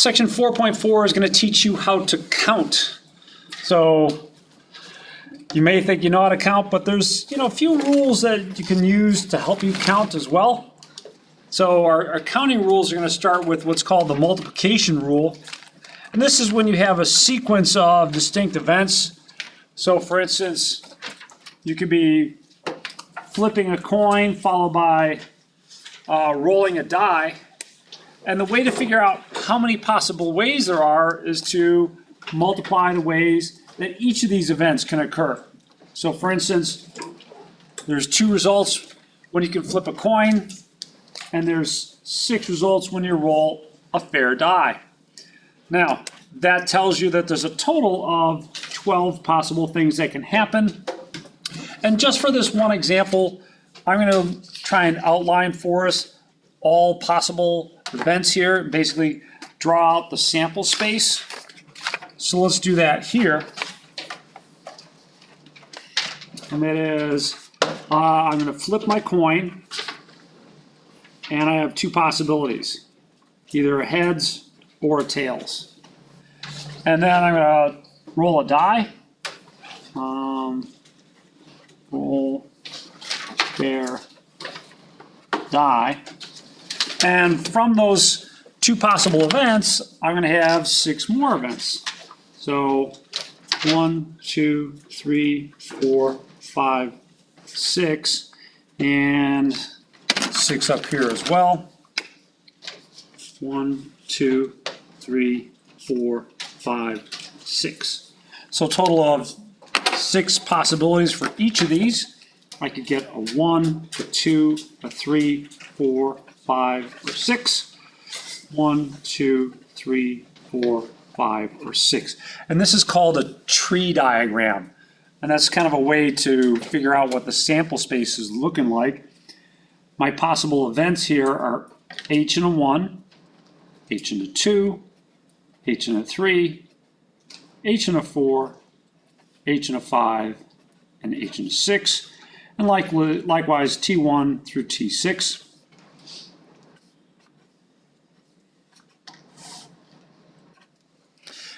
Section 4.4 is going to teach you how to count. So you may think you know how to count, but there's a few rules that you can use to help you count as well. So our counting rules are going to start with what's called the multiplication rule. And this is when you have a sequence of distinct events. So for instance, you could be flipping a coin followed by rolling a die. And the way to figure out how many possible ways there are is to multiply the ways that each of these events can occur. So for instance, there's 2 results when you can flip a coin, and there's 6 results when you roll a fair die. Now, that tells you that there's a total of 12 possible things that can happen. And just for this one example, I'm going to try and outline for us all possible events here, basically draw out the sample space. So let's do that here. And that is, I'm going to flip my coin, and I have 2 possibilities, either a heads or a tails. And then I'm going to roll a die. Roll, fair, die. And from those 2 possible events, I'm going to have 6 more events. So 1, 2, 3, 4, 5, 6, and 6 up here as well. 1, 2, 3, 4, 5, 6. So a total of 6 possibilities for each of these. I could get a 1, a 2, a 3, 4, 5, or 6. 1, 2, 3, 4, 5, or 6. And this is called a tree diagram. And that's kind of a way to figure out what the sample space is looking like. My possible events here are H and a 1, H and a 2, H and a 3, H and a 4, H and a 5, and H and a 6. And likewise T1 through T6.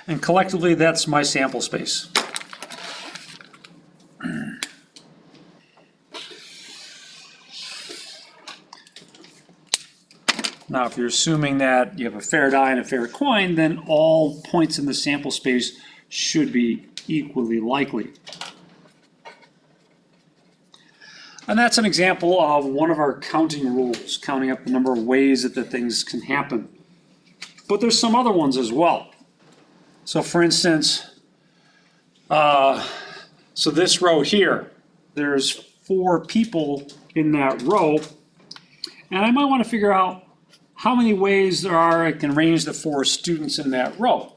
And collectively, that's my sample space. Now, if you're assuming that you have a fair die and a fair coin, then all points in the sample space should be equally likely. And that's an example of one of our counting rules, counting up the number of ways that the things can happen. But there's some other ones as well. So for instance, so this row here, there's 4 people in that row, and I might want to figure out how many ways there are I can arrange the 4 students in that row.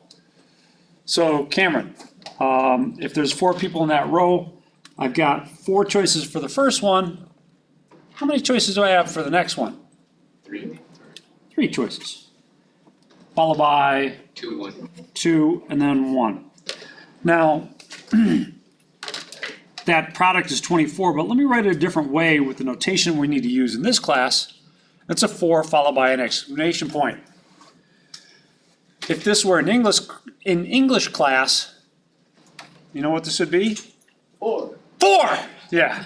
So Cameron, if there's 4 people in that row, I've got 4 choices for the first one. How many choices do I have for the next one? 3. 3 choices. Followed by 2, 1. 2, and then 1. Now, that product is 24, but let me write it a different way with the notation we need to use in this class. It's a 4 followed by an exclamation point. If this were an English class, you know what this would be? 4. 4! Yeah,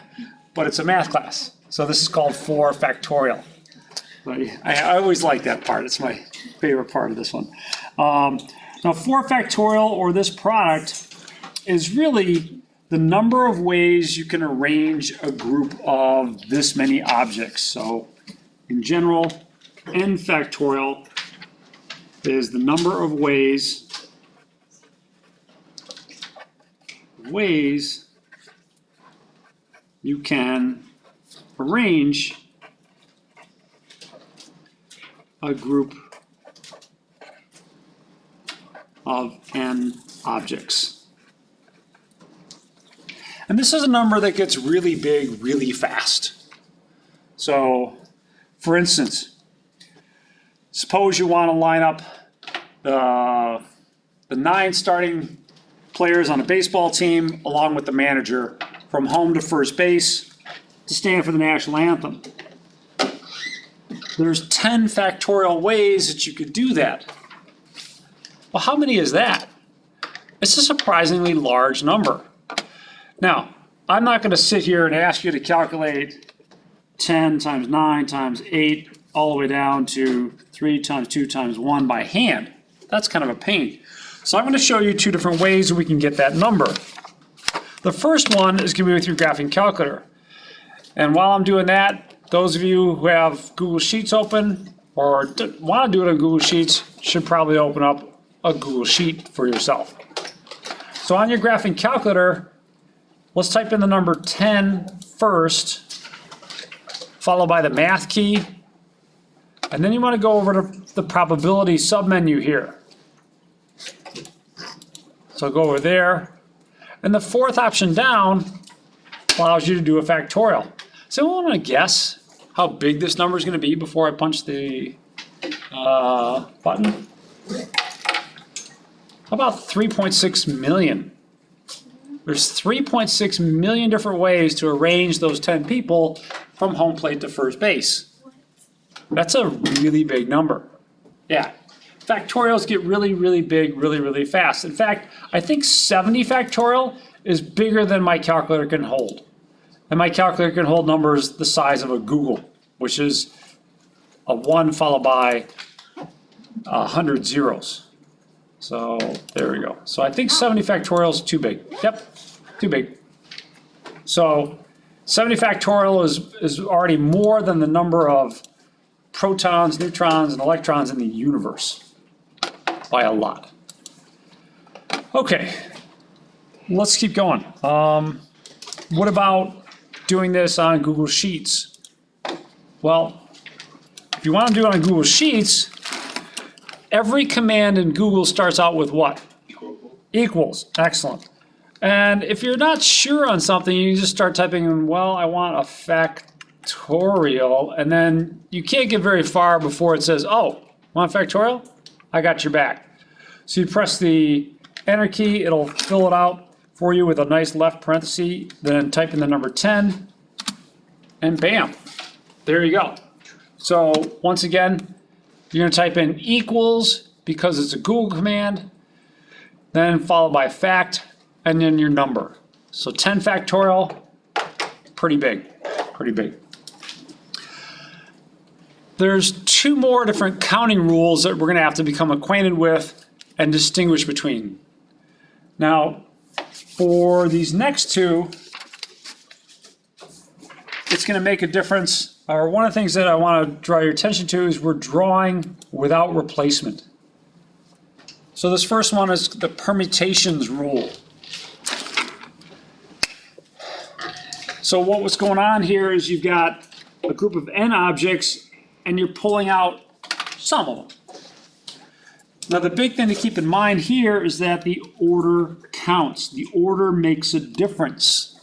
but it's a math class. So this is called 4 factorial. I always like that part. It's my favorite part of this one. Now 4 factorial, or this product, is really the number of ways you can arrange a group of this many objects. So in general, n factorial is the number of ways you can arrange a group of n objects. And this is a number that gets really big really fast. So, for instance, suppose you want to line up the 9 starting players on a baseball team along with the manager from home to first base to stand for the national anthem. There's 10 factorial ways that you could do that. Well, how many is that? It's a surprisingly large number. Now, I'm not going to sit here and ask you to calculate 10 times 9 times 8 all the way down to 3 times 2 times 1 by hand. That's kind of a pain. So I'm going to show you two different ways that we can get that number. The first one is going to be with your graphing calculator. And while I'm doing that, those of you who have Google Sheets open or want to do it on Google Sheets should probably open up a Google Sheet for yourself. So on your graphing calculator, let's type in the number 10 first, followed by the math key. And then you want to go over to the probability submenu here. So go over there. And the fourth option down allows you to do a factorial. So I want to guess how big this number is going to be before I punch the button. How about 3.6 million? There's 3.6 million different ways to arrange those 10 people from home plate to first base. That's a really big number. Yeah. Factorials get really, really big, really, really fast. In fact, I think 70 factorial is bigger than my calculator can hold. And my calculator can hold numbers the size of a Google, which is a 1 followed by 100 zeros. So there we go. So I think 70 factorial is too big. Yep, too big. So 70 factorial is already more than the number of protons, neutrons, and electrons in the universe by a lot. Okay, let's keep going. What about doing this on Google Sheets? Well, if you want to do it on Google Sheets, every command in Google starts out with what? Equals. Excellent. And if you're not sure on something, you just start typing in, well, I want a factorial, and then you can't get very far before it says, oh, want factorial? I got your back. So you press the enter key, it'll fill it out for you with a nice left parenthesis, then type in the number 10, and bam, there you go. So once again, you're going to type in equals because it's a Google command, then followed by fact, and then your number. So 10 factorial, pretty big, pretty big. There's two more different counting rules that we're going to have to become acquainted with and distinguish between. Now, for these next two, it's going to make a difference. Or one of the things that I want to draw your attention to is we're drawing without replacement. So this first one is the permutations rule. So what was going on here is you've got a group of n objects and you're pulling out some of them. Now the big thing to keep in mind here is that the order counts. The order makes a difference.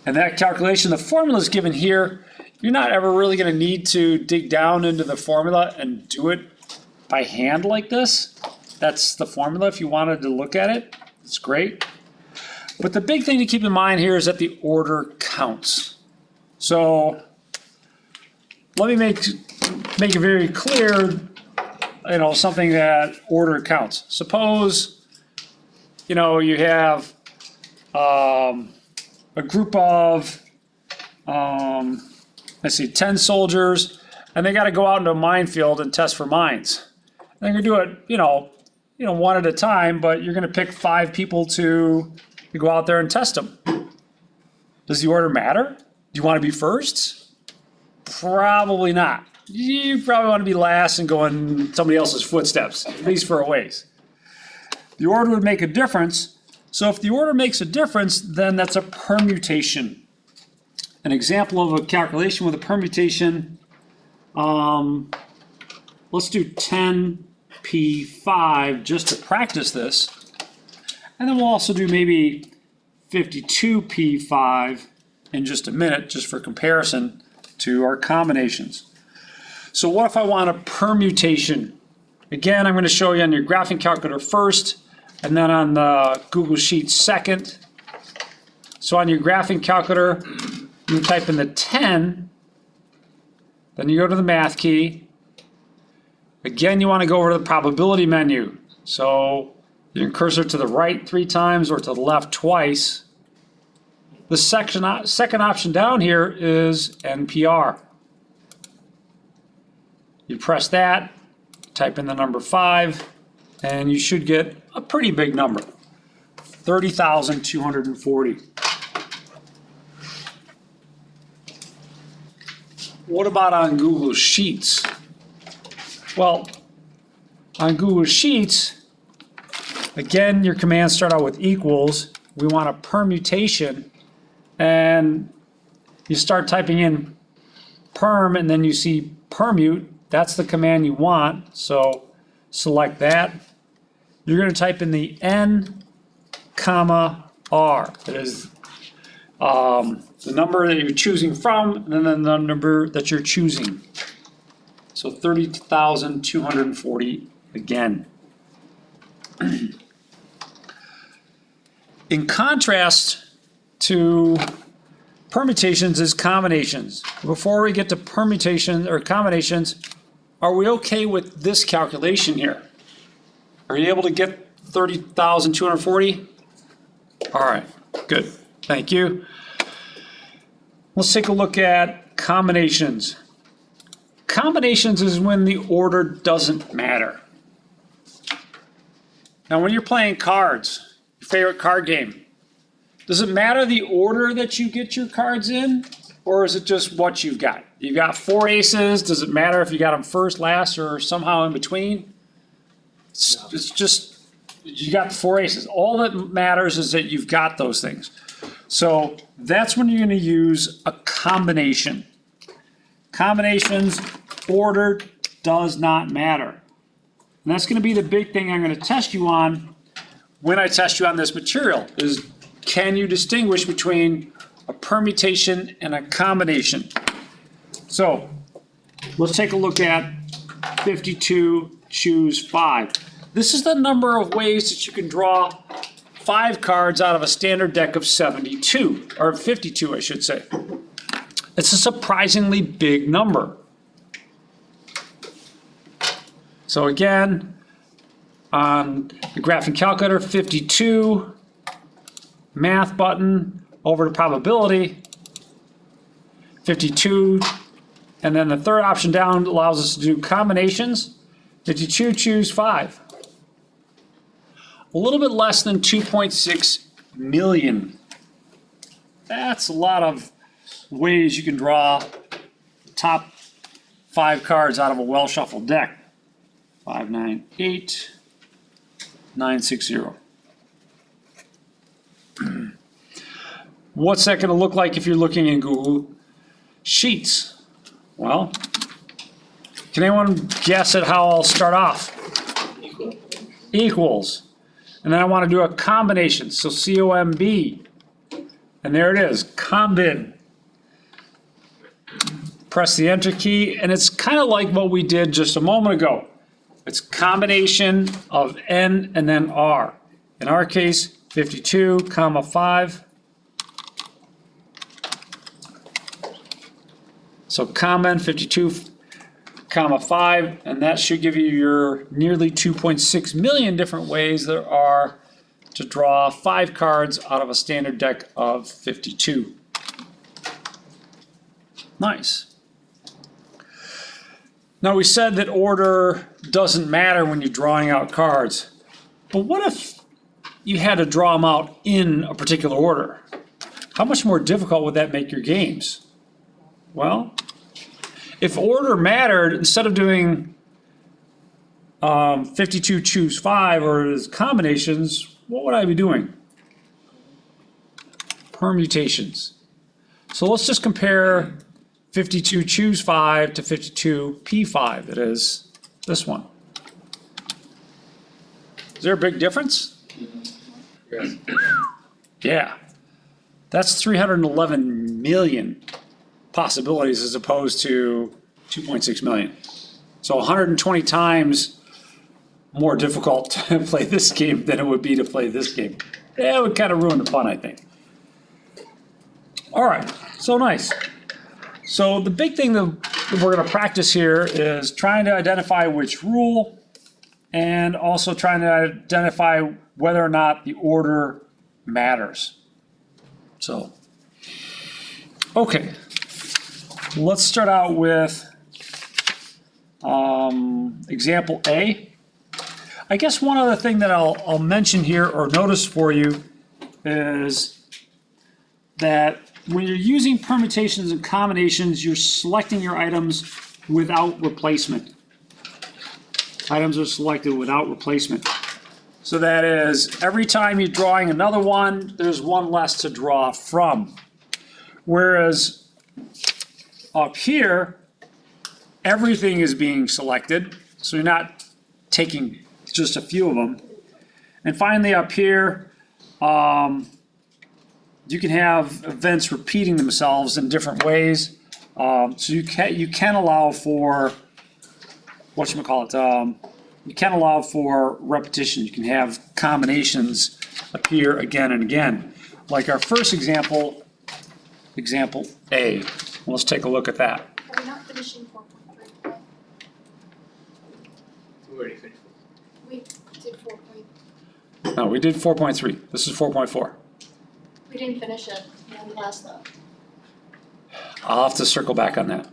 And that calculation, the formula is given here. You're not ever really going to need to dig down into the formula and do it by hand like this. That's the formula if you wanted to look at it. It's great. But the big thing to keep in mind here is that the order counts. So let me make it very clear, something that order counts. Suppose, you have a group of, 10 soldiers, and they got to go out into a minefield and test for mines. They're going to do it, one at a time, but you're going to pick 5 people to go out there and test them. Does the order matter? Do you want to be first? Probably not. You probably want to be last and go in somebody else's footsteps, at least for a ways. The order would make a difference. So if the order makes a difference, then that's a permutation. An example of a calculation with a permutation, let's do 10p5 just to practice this. And then we'll also do maybe 52p5 in just a minute, just for comparison to our combinations. So what if I want a permutation? Again, I'm going to show you on your graphing calculator first, and then on the Google Sheet second. So on your graphing calculator, you type in the 10, then you go to the math key, Again, you want to go over to the probability menu. So you can cursor to the right 3 times or to the left twice. The second option down here is NPR. You press that, type in the number 5, and you should get a pretty big number, 30,240. What about on Google Sheets? Well, on Google Sheets, again, your commands start out with equals. We want a permutation, and you start typing in perm, and then you see permute. That's the command you want, so select that. You're going to type in the N, comma, R. That is the number that you're choosing from, and then the number that you're choosing. So 30,240 again. In contrast to permutations is combinations. Before we get to permutations or combinations, are we okay with this calculation here? Are you able to get 30,240? All right, good. Thank you. Let's take a look at combinations. Combinations is when the order doesn't matter. Now, when you're playing cards, your favorite card game, does it matter the order that you get your cards in, or is it just what you've got? You've got 4 aces. Does it matter if you got them first, last, or somehow in between? It's just you got 4 aces. All that matters is that you've got those things. So that's when you're going to use a combination. Combinations, order does not matter. And that's going to be the big thing I'm going to test you on when I test you on this material is, can you distinguish between a permutation and a combination? So let's take a look at 52, choose 5. This is the number of ways that you can draw 5 cards out of a standard deck of 72, or 52, I should say. It's a surprisingly big number. So again, on the graphing calculator, 52, math button, over to probability, 52, and then the third option down allows us to do combinations. 52, choose 5. A little bit less than 2.6 million. That's a lot of ways you can draw the top 5 cards out of a well-shuffled deck. 5, 9, 8, 9, 6, 0. What's that going to look like if you're looking in Google Sheets? Well, can anyone guess at how I'll start off? Equals. And then I want to do a combination, so C-O-M-B. And there it is, combin. Press the Enter key, and it's kind of like what we did just a moment ago. It's combination of N and then R. In our case, 52, comma 5. So common 52, comma 5, and that should give you your nearly 2.6 million different ways there are to draw 5 cards out of a standard deck of 52. Nice. Now we said that order doesn't matter when you're drawing out cards, but what if you had to draw them out in a particular order? How much more difficult would that make your games? Well, if order mattered, instead of doing 52 choose 5 or as combinations, what would I be doing? Permutations. So let's just compare 52 choose 5 to 52 P5, that is this one. Is there a big difference? Yes. Yeah. That's 311 million possibilities as opposed to 2.6 million. So 120 times more difficult to play this game than it would be to play this game. Yeah, it would kind of ruin the fun, I think. All right, so nice. So the big thing to we're going to practice here is trying to identify which rule and also trying to identify whether or not the order matters. So, okay, let's start out with example A. I guess one other thing that I'll mention here or notice for you is that when you're using permutations and combinations, you're selecting your items without replacement. Items are selected without replacement. So that is, every time you're drawing another one, there's one less to draw from. Whereas up here, everything is being selected, so you're not taking just a few of them. And finally up here, you can have events repeating themselves in different ways. So you can allow for, you can allow for repetition. You can have combinations appear again and again. Like our first example, example A. Let's take a look at that. Are we not finishing 4.3? We already finished. We did 4. No, we did 4.3. This is 4.4. We didn't finish it in the last though. I'll have to circle back on that.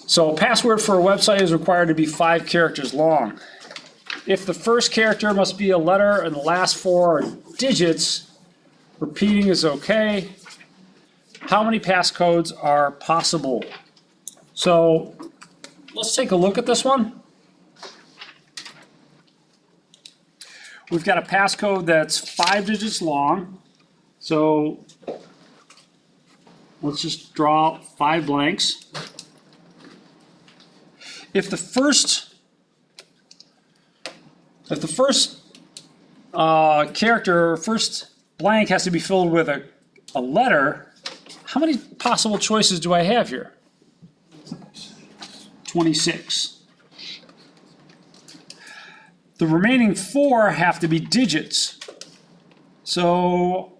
So a password for a website is required to be 5 characters long. If the first character must be a letter and the last 4 are digits, repeating is okay. How many passcodes are possible? So let's take a look at this one. We've got a passcode that's 5 digits long. So let's just draw 5 blanks. If the first character, first blank has to be filled with a letter, how many possible choices do I have here? 26. The remaining 4 have to be digits. So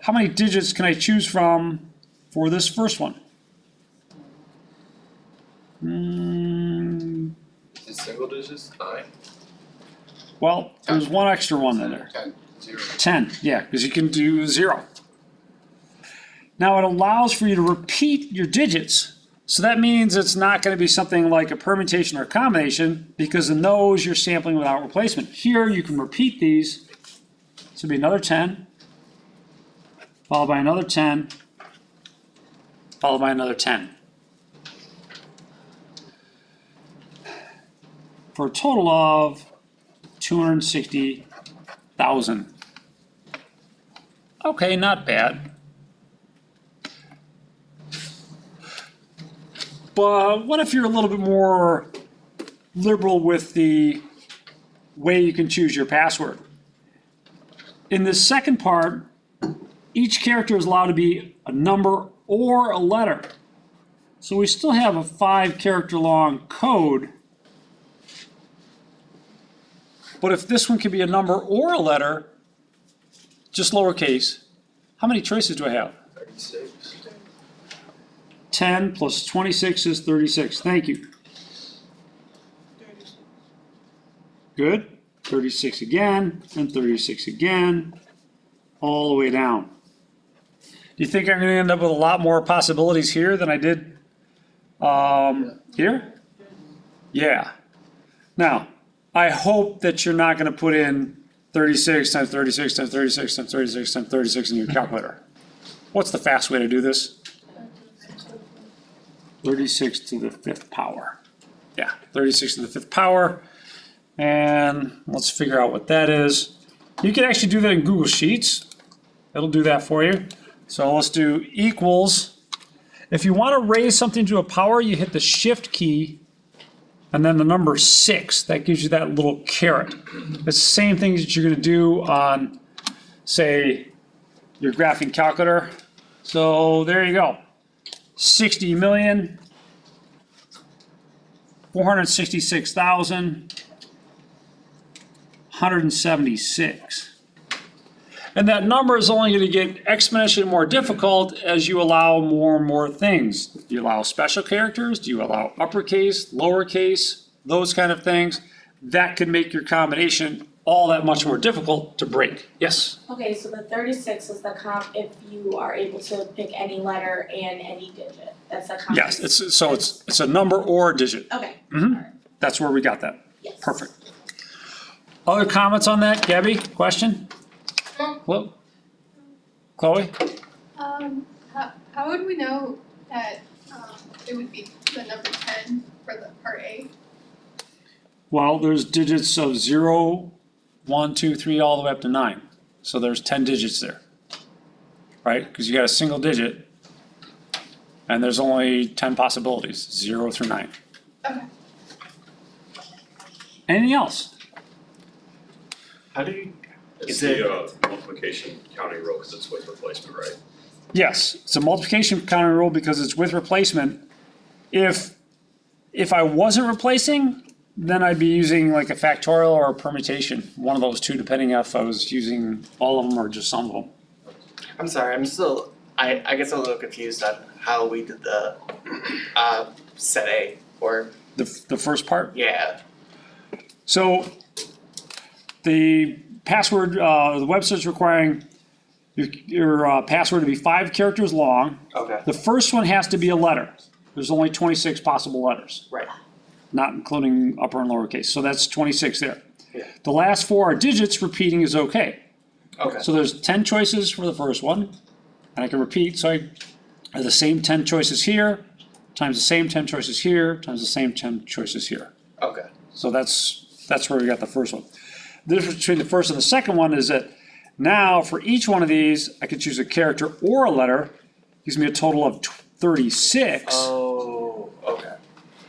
how many digits can I choose from for this first one? Is it single digits? 9? Well, there's one extra one in there. 10. 0. 10, yeah, because you can do 0. Now it allows for you to repeat your digits. So that means it's not going to be something like a permutation or combination, because in those you're sampling without replacement. Here you can repeat these. This would be another 10, followed by another 10, followed by another 10. For a total of 260,000. Okay, not bad. But what if you're a little bit more liberal with the way you can choose your password? In the second part, each character is allowed to be a number or a letter. So we still have a 5-character long code. But if this one can be a number or a letter, just lowercase, how many choices do I have? 36. 10 plus 26 is 36. Thank you. Good. 36 again, and 36 again, all the way down. Do you think I'm going to end up with a lot more possibilities here than I did here? Yeah. Now, I hope that you're not going to put in 36 times 36 times 36 times 36 times 36 in your calculator. What's the fast way to do this? 36 to the 5th power. Yeah, 36 to the 5th power. And let's figure out what that is. You can actually do that in Google Sheets. It'll do that for you. So let's do equals. If you want to raise something to a power, you hit the Shift key and then the number 6. That gives you that little caret. It's the same thing that you're going to do on, say, your graphing calculator. So there you go. 60,466,176. And that number is only gonna get exponentially more difficult as you allow more and more things. Do you allow special characters? Do you allow uppercase, lowercase, those kind of things? That could make your combination all that much more difficult to break. Yes? Okay, so the 36 is the comp if you are able to pick any letter and any digit. That's the comp. Yes, it's a number or a digit. Okay. Mhm. Alright. That's where we got that. Yes. Perfect. Other comments on that? Gabby, question? No. Hello? Chloe? How would we know that it would be the number 10 for the part A? Well, there's digits of 0, 1, 2, 3, all the way up to 9. So there's 10 digits there. Right? Because you got a single digit. And there's only 10 possibilities, 0 through 9. Okay. Anything else? How do you, It's Is the multiplication counting rule because it's with replacement, right? Yes, it's a multiplication counting rule because it's with replacement. If I wasn't replacing, then I'd be using like a factorial or a permutation, one of those two, depending if I was using all of them or just some of them. I'm sorry, I'm still, I guess I'm a little confused on how we did the, set A, or, The first part. yeah, So the password, the website's requiring your password to be 5 characters long. okay, The first one has to be a letter. There's only 26 possible letters, right, not including upper and lowercase. So that's 26 there. Yeah. The last 4 are digits, repeating is okay. okay, So there's 10 choices for the first one, and I can repeat, so I have the same 10 choices here, times the same 10 choices here, times the same 10 choices here. okay, So that's where we got the first one. The difference between the first and the second one is that now for each one of these, I could choose a character or a letter, gives me a total of 36. oh, okay,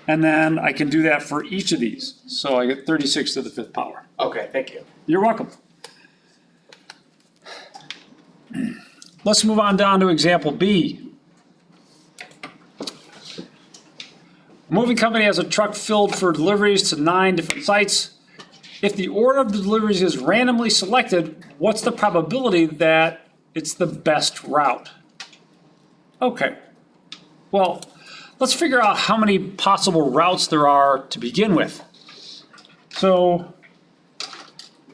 And then I can do that for each of these. So I get 36 to the 5th power. okay, thank you. You're welcome. Let's move on down to example B. A moving company has a truck filled for deliveries to 9 different sites. If the order of the deliveries is randomly selected, what's the probability that it's the best route? Okay. Well, let's figure out how many possible routes there are to begin with. So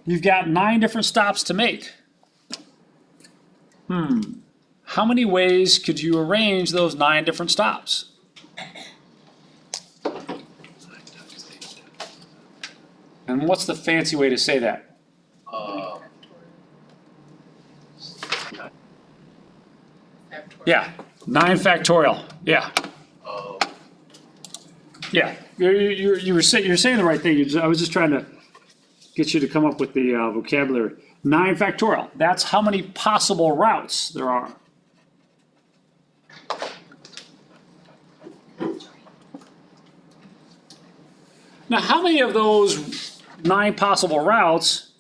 you've got 9 different stops to make. How many ways could you arrange those 9 different stops? And what's the fancy way to say that? Yeah, 9 factorial, yeah. Yeah, you're saying the right thing. I was just trying to get you to come up with the vocabulary. 9 factorial, that's how many possible routes there are. Now, how many of those 9 possible routes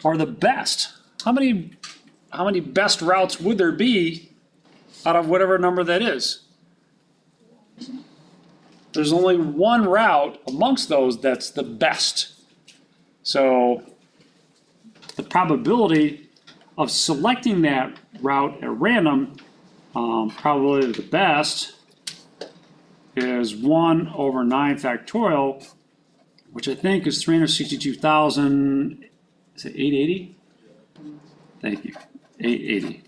are the best? How many best routes would there be out of whatever number that is? There's only one route amongst those that's the best. So the probability of selecting that route at random, probably the best, is 1 over 9 factorial, which I think is 362,000, is it 880? Thank you, 880.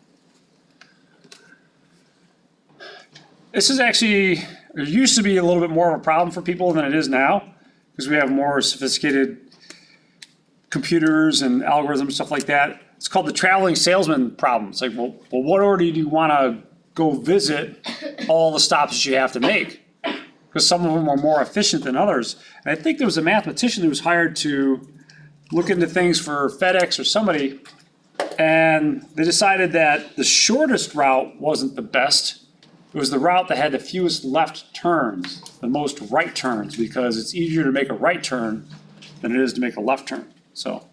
This is actually, it used to be a little bit more of a problem for people than it is now, because we have more sophisticated computers and algorithms and stuff like that. It's called the traveling salesman problem. It's like, well, what order do you want to go visit all the stops that you have to make? Because some of them are more efficient than others. And I think there was a mathematician who was hired to look into things for FedEx or somebody, and they decided that the shortest route wasn't the best. It was the route that had the fewest left turns, the most right turns, because it's easier to make a right turn than it is to make a left turn. So,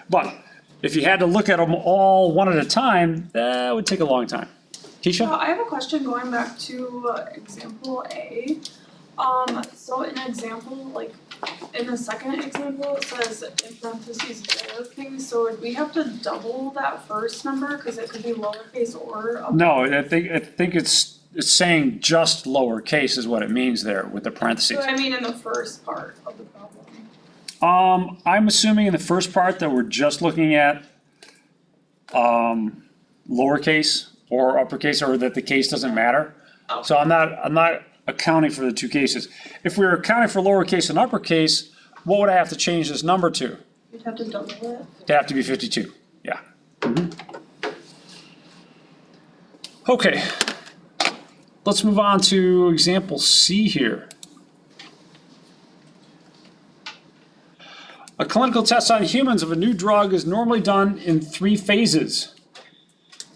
but if you had to look at them all one at a time, that would take a long time. So Keisha? I have a question going back to example A. So an example, like, in the second example, it says in parentheses lowercase, so would we have to double that first number, cause it could be lowercase or uppercase? No, I think it's saying just lowercase is what it means there with the parentheses. So I mean in the first part of the problem. I'm assuming in the first part that we're just looking at lowercase or uppercase, or that the case doesn't matter. Oh. So I'm not accounting for the two cases. If we were accounting for lowercase and uppercase, what would I have to change this number to? You'd have to double it. It'd have to be 52, yeah. Okay, let's move on to example C here. A clinical test on humans of a new drug is normally done in 3 phases.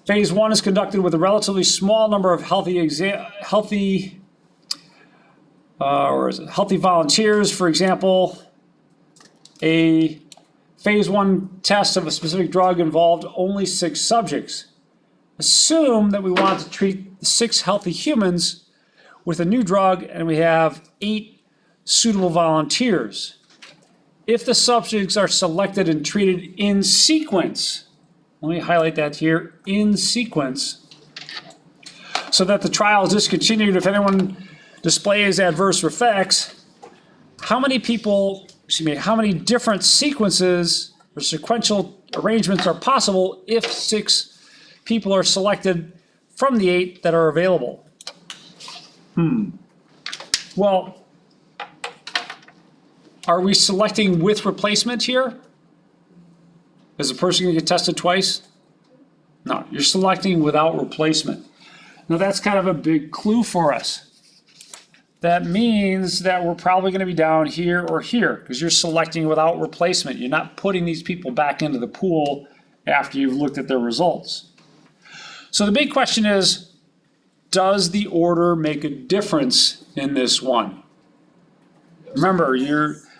Phase 1 is conducted with a relatively small number of healthy volunteers. For example, a phase 1 test of a specific drug involved only 6 subjects. Assume that we want to treat 6 healthy humans with a new drug and we have 8 suitable volunteers. If the subjects are selected and treated in sequence, let me highlight that here, in sequence, so that the trial is discontinued if anyone displays adverse effects, how many different sequences or sequential arrangements are possible if 6 people are selected from the 8 that are available? Well, are we selecting with replacement here? Is the person gonna get tested twice? No, you're selecting without replacement. Now that's kind of a big clue for us. That means that we're probably gonna be down here or here, because you're selecting without replacement. You're not putting these people back into the pool after you've looked at their results. So the big question is, does the order make a difference in this one? Remember,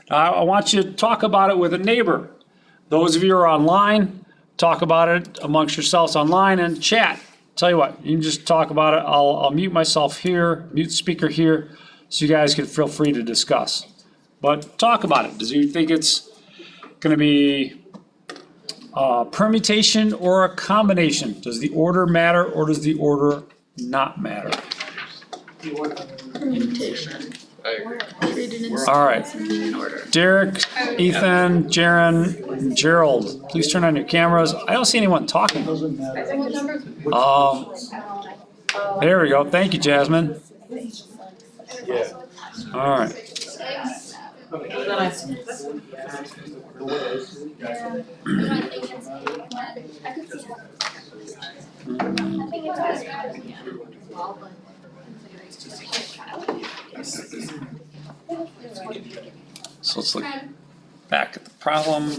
I want you to talk about it with a neighbor. Those of you who are online, talk about it amongst yourselves online and chat. Tell you what, you can just talk about it. I'll mute myself here, mute speaker here, so you guys can feel free to discuss. But talk about it. Do you think it's gonna be a permutation or a combination? Does the order matter or does the order not matter? I agree. All right. Derek, Ethan, Jaren, and Gerald, please turn on your cameras. I don't see anyone talking. What number? There we go. Thank you, Jasmine. Yeah. All right. So let's look back at the problem.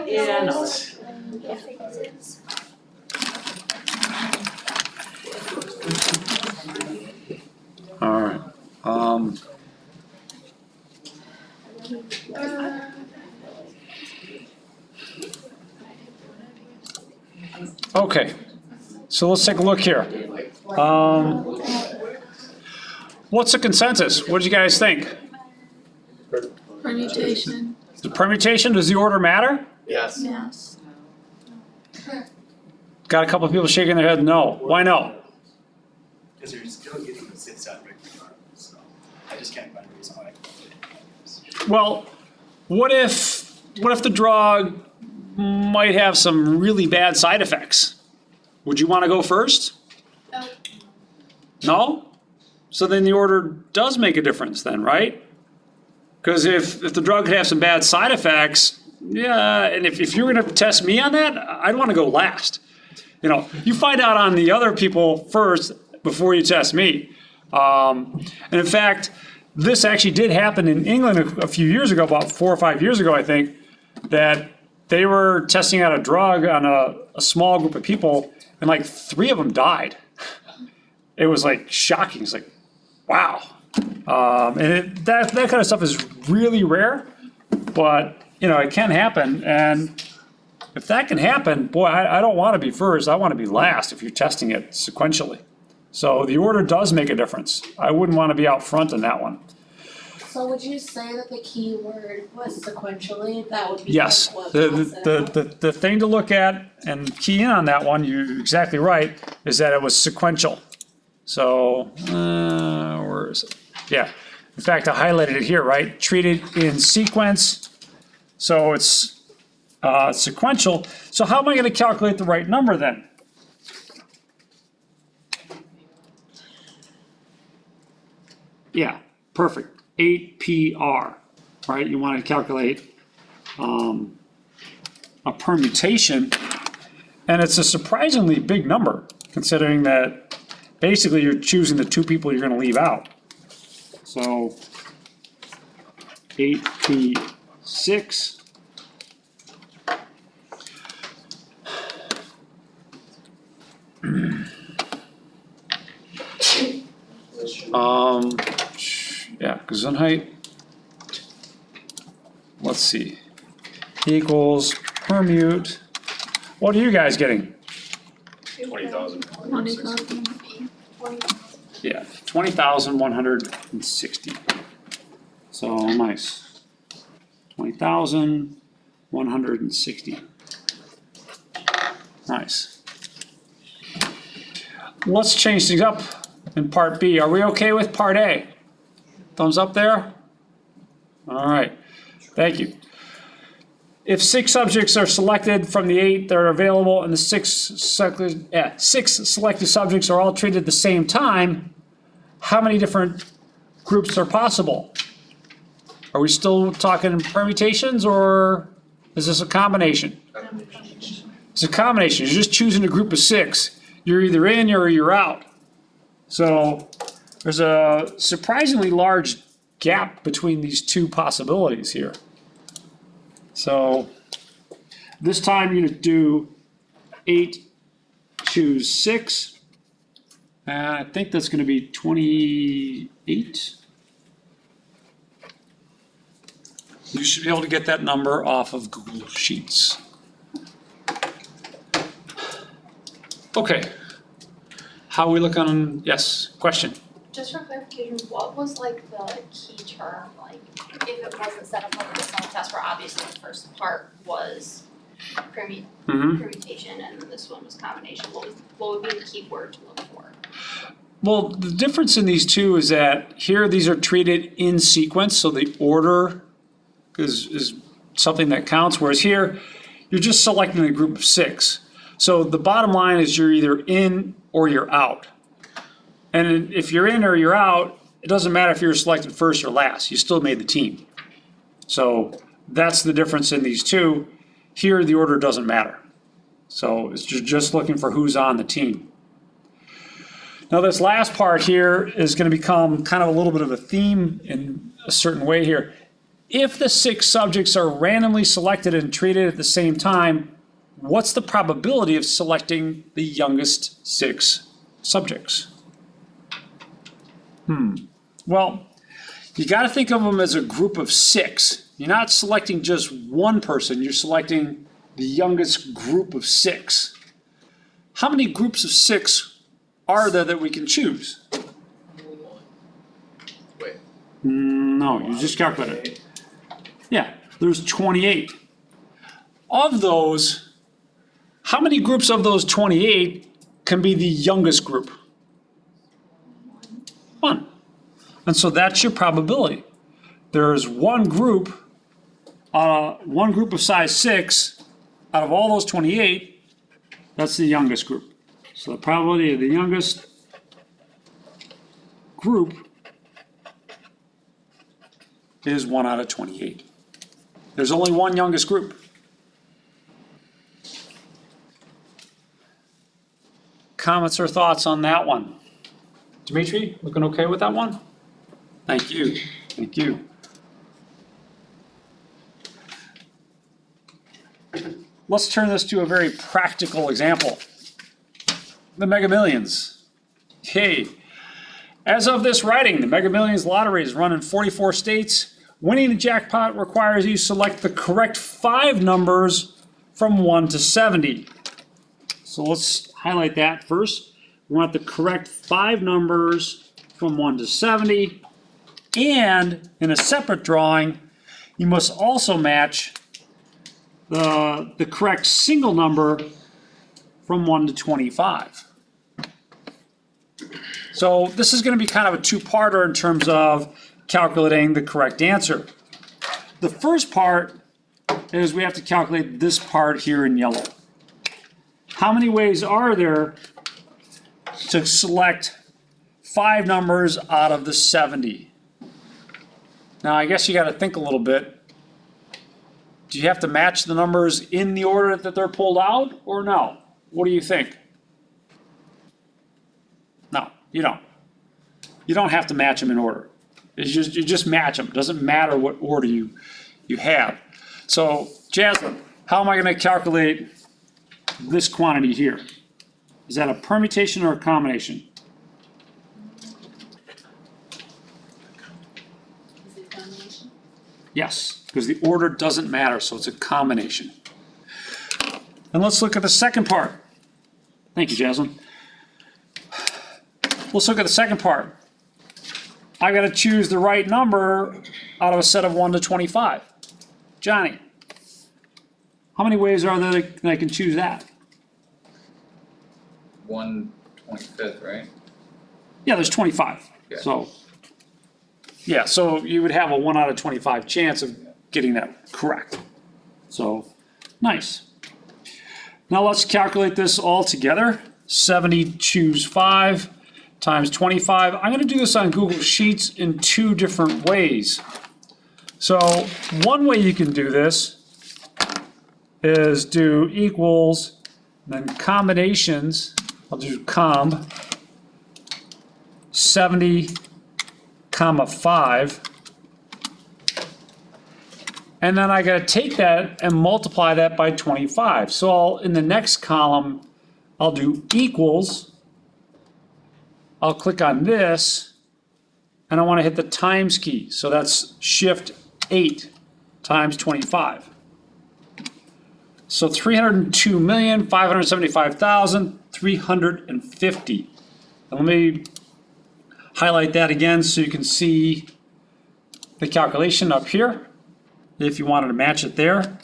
Yeah, no. All right. Okay, so let's take a look here. What's the consensus? What do you guys think? Permutation. The permutation, does the order matter? Yes. Yes. Got a couple of people shaking their head no. Why no? Because you're still getting the sits out regardless, so I just can't find a reason why. Well, what if the drug might have some really bad side effects? Would you want to go first? No. No? So then the order does make a difference then, right? Because if the drug could have some bad side effects, yeah, and if you're gonna test me on that, I'd want to go last. You know, you find out on the other people first before you test me. And in fact, this actually did happen in England a few years ago, about 4 or 5 years ago, I think, that they were testing out a drug on a small group of people, and like 3 of them died. It was like shocking. It's like, wow. And that kind of stuff is really rare, but you know, it can happen. And if that can happen, boy, I don't want to be first. I want to be last if you're testing it sequentially. So the order does make a difference. I wouldn't want to be out front in that one. So would you say that the key word was sequentially? That would be Yes, like what the thing to look at and key in on that one, you're exactly right, is that it was sequential. So, where is it? Yeah, in fact, I highlighted it here, right? Treated in sequence, so it's sequential. So how am I gonna calculate the right number then? Yeah, perfect. 8PR, right? You want to calculate a permutation, and it's a surprisingly big number, considering that basically you're choosing the two people you're going to leave out. So 8P6. Yeah, Gesundheit. Let's see. Equals permute. What are you guys getting? 20,000. Yeah, 20,160. So nice. 20,160. Nice. Let's change things up in part B. Are we okay with part A? Thumbs up there? All right, thank you. If 6 subjects are selected from the 8 that are available and the 6 selected subjects are all treated at the same time, how many different groups are possible? Are we still talking permutations, or is this a combination? It's a combination. You're just choosing a group of 6. You're either in or you're out. So there's a surprisingly large gap between these two possibilities here. So this time you're going to do 8, choose 6. And I think that's going to be 28. You should be able to get that number off of Google Sheets. Okay. How are we looking on, yes, question? Just for clarification, what was like the key term, like if it wasn't set up like the small test where obviously the first part was permutation and then this one was combination, what would be the key word to look for? Well, the difference in these two is that here these are treated in sequence, so the order is something that counts, whereas here you're just selecting a group of 6. So the bottom line is you're either in or you're out. And if you're in or you're out, it doesn't matter if you're selected first or last, you still made the team. So that's the difference in these two. Here, the order doesn't matter. So it's just looking for who's on the team. Now this last part here is going to become kind of a little bit of a theme in a certain way here. If the 6 subjects are randomly selected and treated at the same time, what's the probability of selecting the youngest 6 subjects? Well, you got to think of them as a group of 6. You're not selecting just one person, you're selecting the youngest group of 6. How many groups of 6 are there that we can choose? Wait. No, you just calculated it. Yeah, there's 28. Of those, how many groups of those 28 can be the youngest group? 1. And so that's your probability. There's one group of size 6 out of all those 28, that's the youngest group. So the probability of the youngest group is 1 out of 28. There's only one youngest group. Comments or thoughts on that one? Dimitri, looking okay with that one? Thank you, thank you. Let's turn this to a very practical example. The Mega Millions. Okay, as of this writing, the Mega Millions lottery is run in 44 states. Winning the jackpot requires you select the correct 5 numbers from 1 to 70. So let's highlight that first. we want the correct 5 numbers from 1 to 70. And in a separate drawing, you must also match the correct single number from 1 to 25. So this is going to be kind of a two-parter in terms of calculating the correct answer. The first part is we have to calculate this part here in yellow. How many ways are there to select 5 numbers out of the 70? Now I guess you got to think a little bit. Do you have to match the numbers in the order that they're pulled out or no? What do you think? No, you don't. You don't have to match them in order. You just match them. It doesn't matter what order you have. So, Jasmine, how am I going to calculate this quantity here? Is that a permutation or a combination? Is it a combination? Yes, because the order doesn't matter, so it's a combination. And let's look at the second part. Thank you, Jasmine. Let's look at the second part. I got to choose the right number out of a set of 1 to 25. Johnny, how many ways are there that I can choose that? 1/25, right? Yeah, there's 25. Yeah. So, yeah, so you would have a 1 out of 25 chance of getting that correct. So, nice. Now let's calculate this all together. 70 choose 5 times 25. I'm going to do this on Google Sheets in 2 different ways. So one way you can do this is do equals, then combinations. I'll do comb 70, comma 5. And then I got to take that and multiply that by 25. So in the next column, I'll do equals. I'll click on this, and I want to hit the times key. So that's shift 8 times 25. So 302,575,350. And let me highlight that again so you can see the calculation up here, if you wanted to match it there.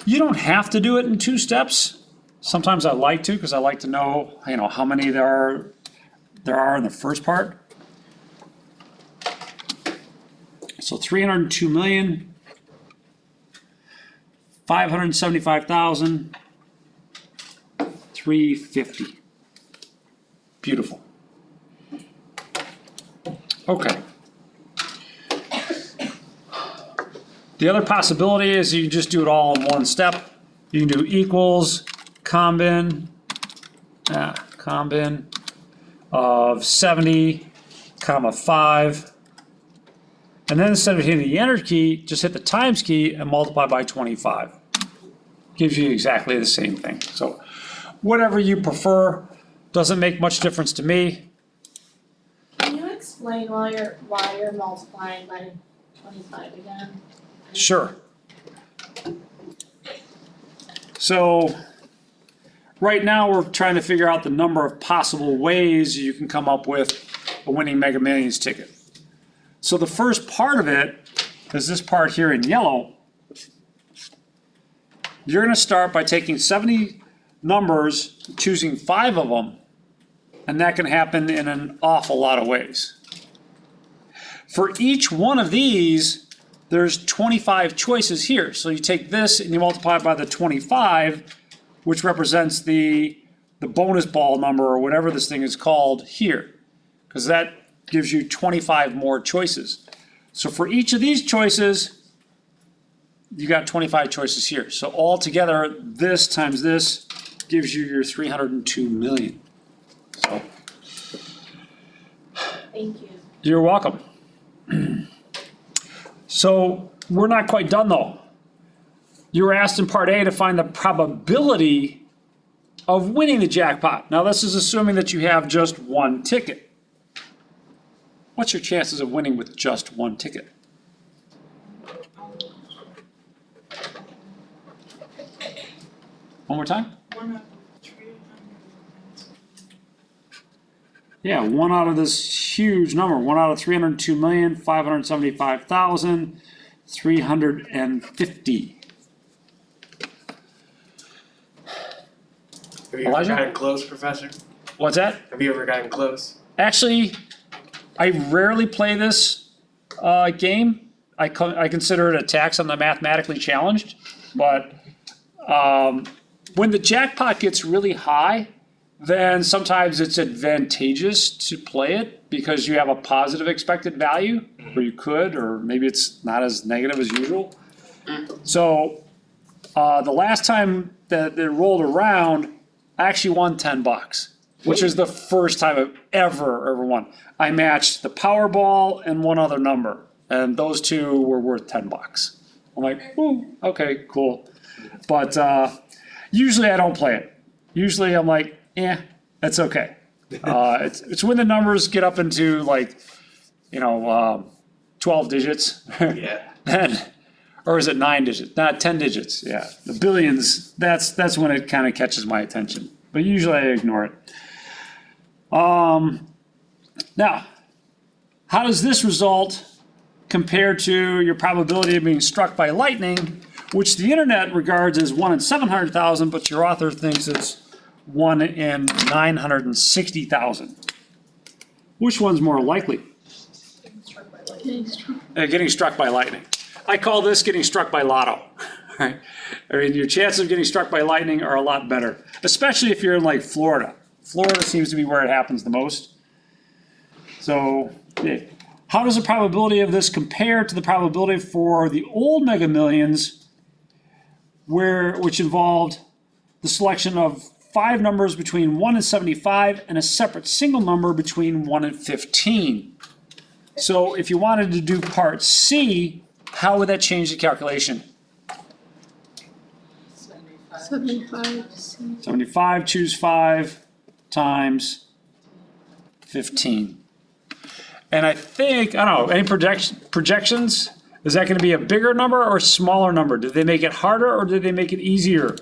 You don't have to do it in 2 steps. Sometimes I like to, because I like to know, how many there are in the first part. So 302,575,350. Beautiful. Okay. The other possibility is you just do it all in one step. You can do equals, combin of 70, comma 5. And then instead of hitting the enter key, just hit the times key and multiply by 25. Gives you exactly the same thing. So whatever you prefer, doesn't make much difference to me. Can you explain why you're multiplying by 25 again? Sure. So right now we're trying to figure out the number of possible ways you can come up with a winning Mega Millions ticket. So the first part of it is this part here in yellow. You're going to start by taking 70 numbers, choosing 5 of them, and that can happen in an awful lot of ways. For each one of these, there's 25 choices here. So you take this and you multiply it by the 25, which represents the bonus ball number or whatever this thing is called here, because that gives you 25 more choices. So for each of these choices, you got 25 choices here. So altogether, this times this gives you your 302 million. So, Thank you. you're welcome. So we're not quite done though. You were asked in part A to find the probability of winning the jackpot. Now this is assuming that you have just 1 ticket. What's your chances of winning with just 1 ticket? One more time? 1 out of 300. Yeah, one out of this huge number, one out of 302,575,350. Have you ever Elijah? gotten close, Professor? What's that? Have you ever gotten close? Actually, I rarely play this game. I consider it a tax on the mathematically challenged, but when the jackpot gets really high, then sometimes it's advantageous to play it because you have a positive expected value, or you could, or maybe it's not as negative as usual. So the last time that it rolled around, I actually won $10, which is the first time I've ever won. I matched the Powerball and one other number, and those two were worth $10. I'm like, ooh, okay, cool. But usually I don't play it. Usually I'm like, that's okay. It's when the numbers get up into 12 digits. Yeah. Then, or is it 9 digits? Not 10 digits. Yeah, the billions. That's when it kind of catches my attention. But usually I ignore it. Now, how does this result compare to your probability of being struck by lightning, which the internet regards as 1 in 700,000, but your author thinks it's 1 in 960,000? Which one's more likely? Getting struck by lightning. I call this getting struck by lotto. Right? I mean, your chances of getting struck by lightning are a lot better, especially if you're in like Florida. Florida seems to be where it happens the most. So, how does the probability of this compare to the probability for the old Mega Millions, which involved the selection of 5 numbers between 1 and 75 and a separate single number between 1 and 15? So if you wanted to do part C, how would that change the calculation? 75, choose 5 times 15. And I think, I don't know, any projections? Is that going to be a bigger number or a smaller number? Did they make it harder or did they make it easier?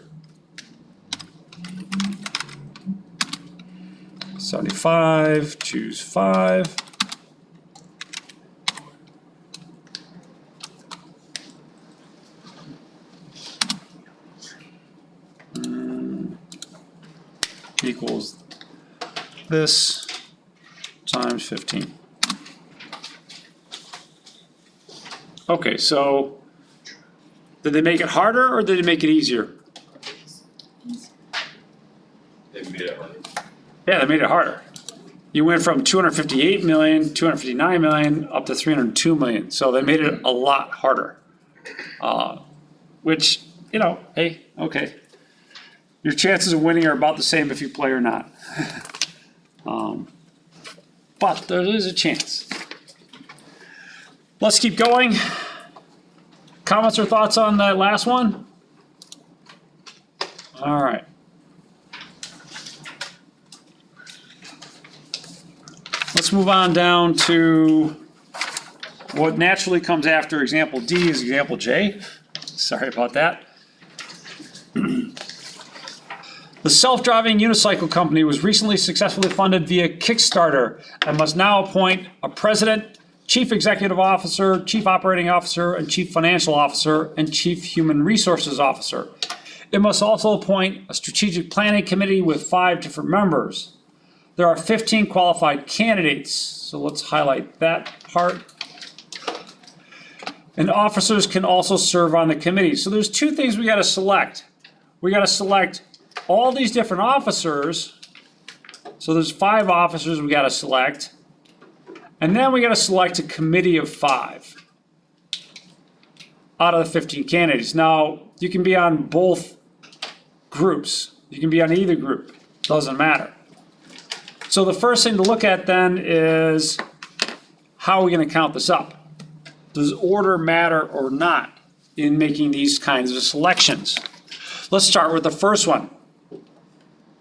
75, choose 5. Equals this times 15. Okay, so did they make it harder or did they make it easier? They made it harder. Yeah, they made it harder. You went from 258 million, 259 million, up to 302 million. So they made it a lot harder. Which, hey, okay. Your chances of winning are about the same if you play or not. But there is a chance. Let's keep going. Comments or thoughts on that last one? All right. Let's move on down to what naturally comes after example D is example J. Sorry about that. The self-driving unicycle company was recently successfully funded via Kickstarter and must now appoint a president, chief executive officer, chief operating officer, and chief financial officer, and chief human resources officer. It must also appoint a strategic planning committee with 5 different members. There are 15 qualified candidates, so let's highlight that part. And officers can also serve on the committee. So there's 2 things we got to select. We got to select all these different officers. So there's 5 officers we got to select. And then we got to select a committee of 5 out of the 15 candidates. Now, you can be on both groups. You can be on either group. Doesn't matter. So the first thing to look at then is how are we going to count this up? Does order matter or not in making these kinds of selections? Let's start with the first one.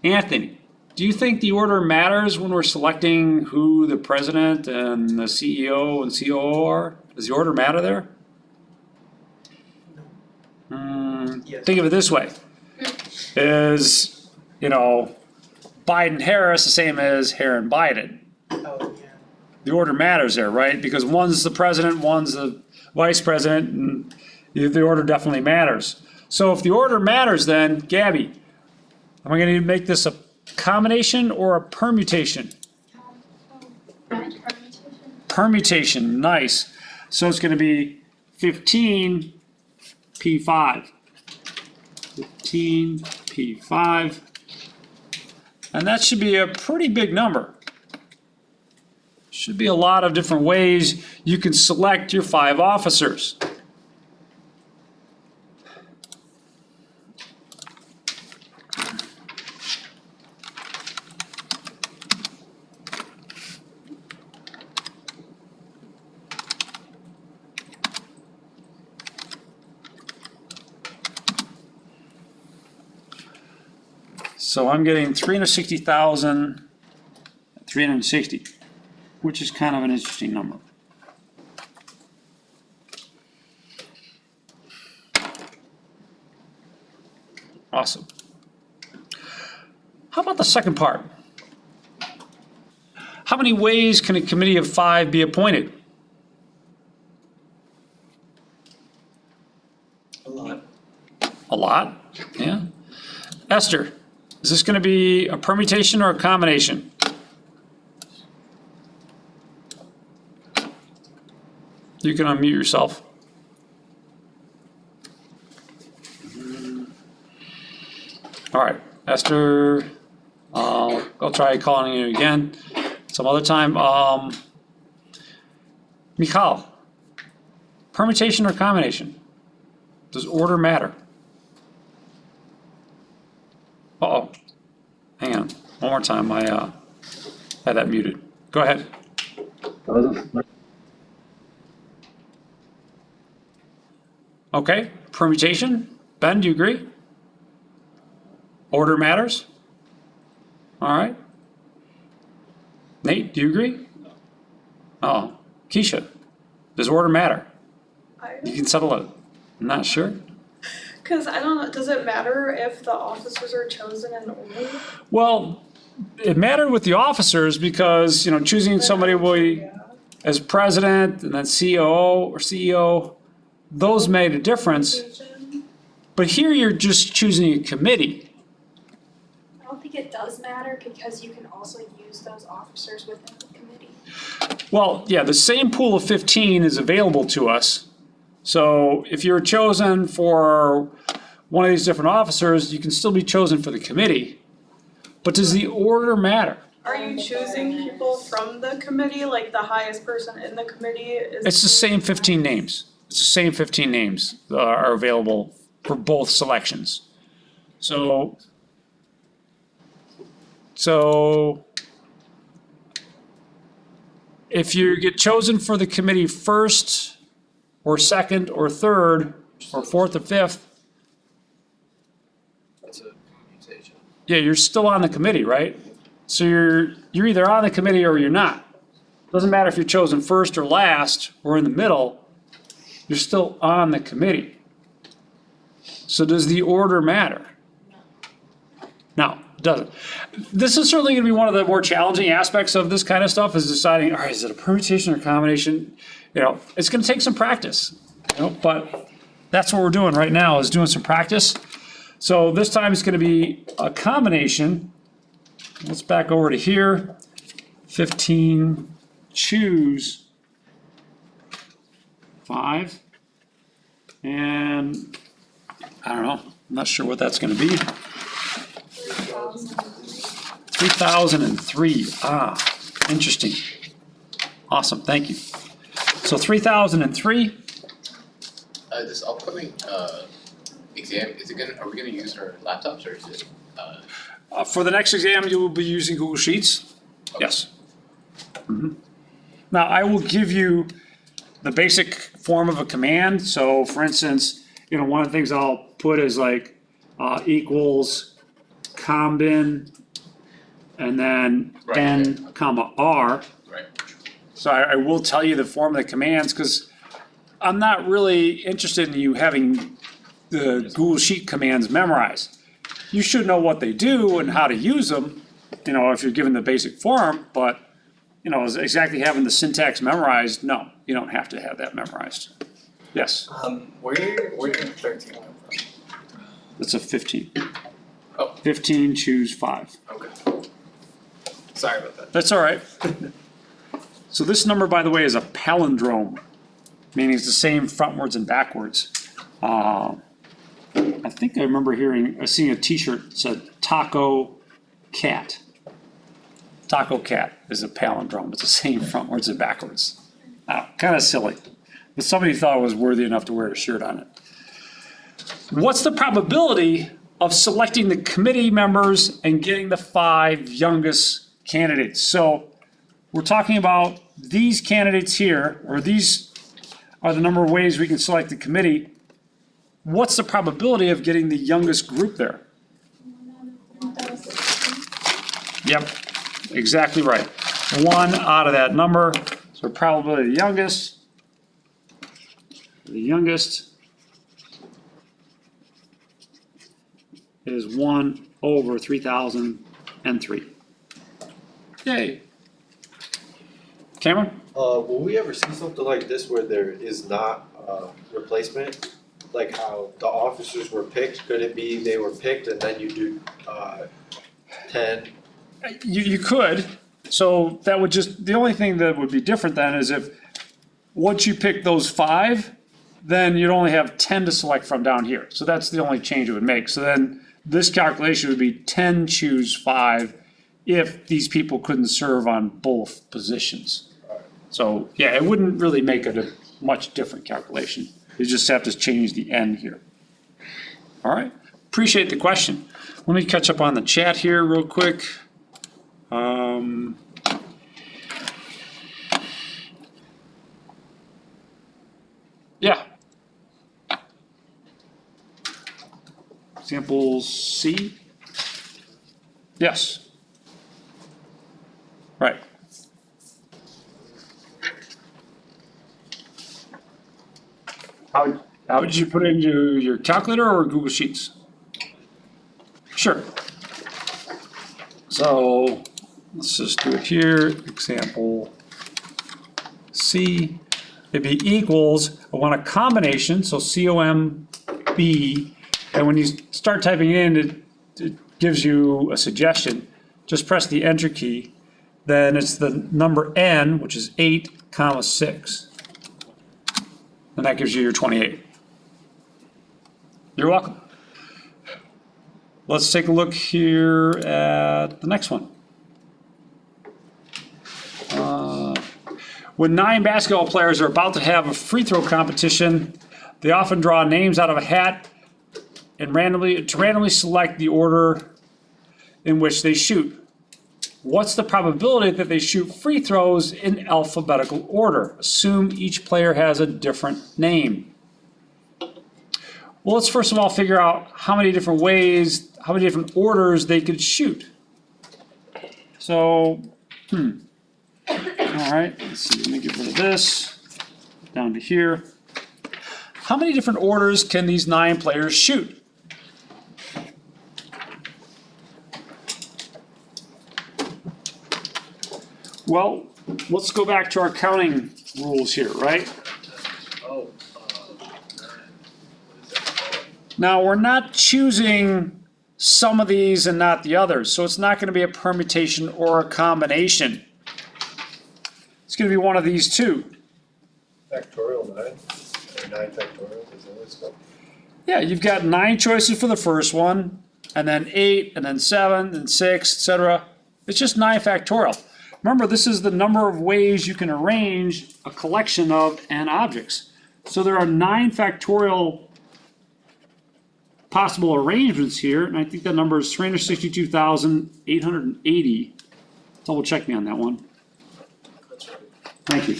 Anthony, do you think the order matters when we're selecting who the president and the CEO and COO are? Does the order matter there? Yes. Think of it this way. Is, Biden-Harris the same as Harris-Biden? Oh, yeah. The order matters there, right? Because one's the president, one's the vice president, and the order definitely matters. So if the order matters, then Gabby, am I gonna need to make this a combination or a permutation? Permutation. Permutation, nice. So it's gonna be 15 P5. 15 P5. And that should be a pretty big number. Should be a lot of different ways you can select your 5 officers. So I'm getting 360,000, 360, which is kind of an interesting number. Awesome. How about the second part? How many ways can a committee of 5 be appointed? A lot. A lot, yeah. Esther, is this gonna be a permutation or a combination? You can unmute yourself. All right, Esther, I'll try calling you again some other time. Michal, permutation or combination? Does order matter? Uh-oh, hang on, one more time, I had that muted. Go ahead. Okay, permutation, Ben, do you agree? Order matters? All right. Nate, do you agree? Oh, Keisha, does order matter? You can settle it, I'm not sure. Cause I don't know, does it matter if the officers are chosen in order? Well, it mattered with the officers because, you know, choosing somebody as president and then COO or CEO, those made a difference. But here you're just choosing a committee. I don't think it does matter because you can also use those officers within the committee. Well, yeah, the same pool of 15 is available to us. So if you're chosen for one of these different officers, you can still be chosen for the committee. But does the order matter? Are you choosing people from the committee, like the highest person in the committee is? It's the same 15 names. It's the same 15 names that are available for both selections. So if you get chosen for the committee first, or second, or third, or fourth, or fifth, That's a commutation. yeah, you're still on the committee, right? So you're either on the committee or you're not. Doesn't matter if you're chosen first or last, or in the middle, you're still on the committee. So does the order matter? No, it doesn't. This is certainly gonna be one of the more challenging aspects of this kind of stuff, is deciding, all right, is it a permutation or combination? You know, it's gonna take some practice, you know, but that's what we're doing right now, is doing some practice. So this time it's gonna be a combination. Let's back over to here. 15, choose 5. And I don't know, I'm not sure what that's gonna be. 3003, interesting. Awesome, thank you. So 3003, This upcoming exam, are we gonna use our laptops or is it for the next exam, you will be using Google Sheets. Yes. Mhm. Now, I will give you the basic form of a command. So for instance, you know, one of the things I'll put is like equals combin and then Right, n comma r. right? So I will tell you the form of the commands because I'm not really interested in you having the Google Sheet commands memorized. You should know what they do and how to use them, you know, if you're given the basic form, but exactly having the syntax memorized, no, you don't have to have that memorized. Yes, Where did 13 come from? that's a 15. Oh. 15, choose 5. Okay. Sorry about that. That's all right. So this number, by the way, is a palindrome, meaning it's the same frontwards and backwards. I think I remember seeing a T-shirt that said Taco Cat. Taco Cat is a palindrome. It's the same frontwards and backwards. Kind of silly, but somebody thought it was worthy enough to wear a shirt on it. What's the probability of selecting the committee members and getting the 5 youngest candidates? So we're talking about these candidates here, or these are the number of ways we can select the committee. What's the probability of getting the youngest group there? Yep, exactly right. 1 out of that number. So probability of the youngest is 1 over 3,003. Yay. Cameron? Will we ever see something like this where there is not a replacement? Like how the officers were picked, could it be they were picked and then you do 10? You could. So that would the only thing that would be different then is if once you pick those 5, then you'd only have 10 to select from down here. So that's the only change it would make. So then this calculation would be 10 choose 5 if these people couldn't serve on both positions. So yeah, it wouldn't really make it a much different calculation. You just have to change the end here. All right, appreciate the question. Let me catch up on the chat here real quick. Yeah. Example C? Yes. Right. How did you put it into your calculator or Google Sheets? Sure. So let's just do it here. Example C. It'd be equals, I want a combination, so COMB. And when you start typing it in, it gives you a suggestion. Just press the enter key. Then it's the number n, which is 8, 6. And that gives you your 28. You're welcome. Let's take a look here at the next one. When 9 basketball players are about to have a free throw competition, they often draw names out of a hat and randomly select the order in which they shoot. What's the probability that they shoot free throws in alphabetical order? Assume each player has a different name. Well, let's first of all figure out how many different ways, how many different orders they could shoot. So, all right, let's see, let me get rid of this, down to here. How many different orders can these 9 players shoot? Well, let's go back to our counting rules here, right? Now, we're not choosing some of these and not the others, so it's not going to be a permutation or a combination. It's going to be one of these two. Factorial 9, or 9 factorial, is that what it's called? Yeah, you've got 9 choices for the first one, and then 8, and then 7, and 6, etc. It's just 9 factorial. Remember, this is the number of ways you can arrange a collection of n objects. So there are 9 factorial possible arrangements here, and I think that number is 362,880. Double check me on that one. Thank you.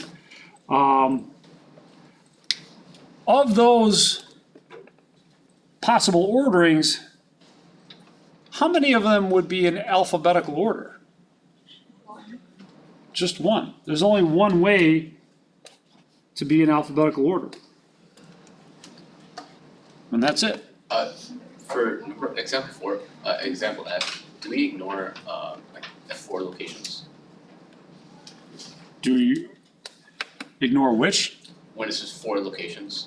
Of those possible orderings, how many of them would be in alphabetical order? Just one. There's only one way to be in alphabetical order. And that's it. For example 4, example F, do we ignore like F4 locations? Do you ignore which? When it says 4 locations.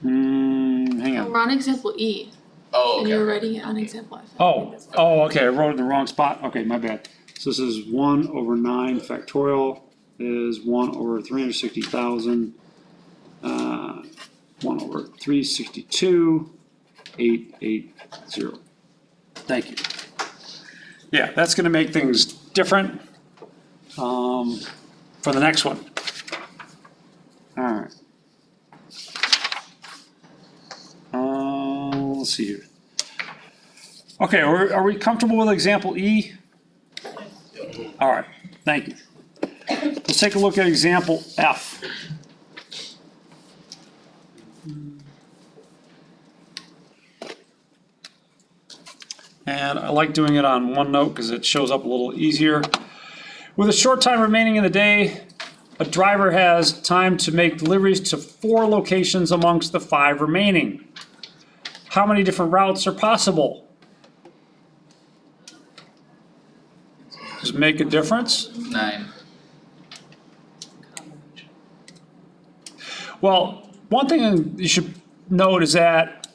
Hang on. We're on example E, Oh, and okay. you're writing it on example F. Oh, okay, I wrote it in the wrong spot. Okay, my bad. So this is 1/9 factorial is 1/360,000. 1/362,880. Thank you. Yeah, that's gonna make things different, for the next one. All right. Let's see here. Okay, are we comfortable with example E? All right, thank you. Let's take a look at example F. And I like doing it on OneNote because it shows up a little easier. With a short time remaining in the day, a driver has time to make deliveries to 4 locations amongst the 5 remaining. How many different routes are possible? Does it make a difference? 9. Well, one thing you should note is that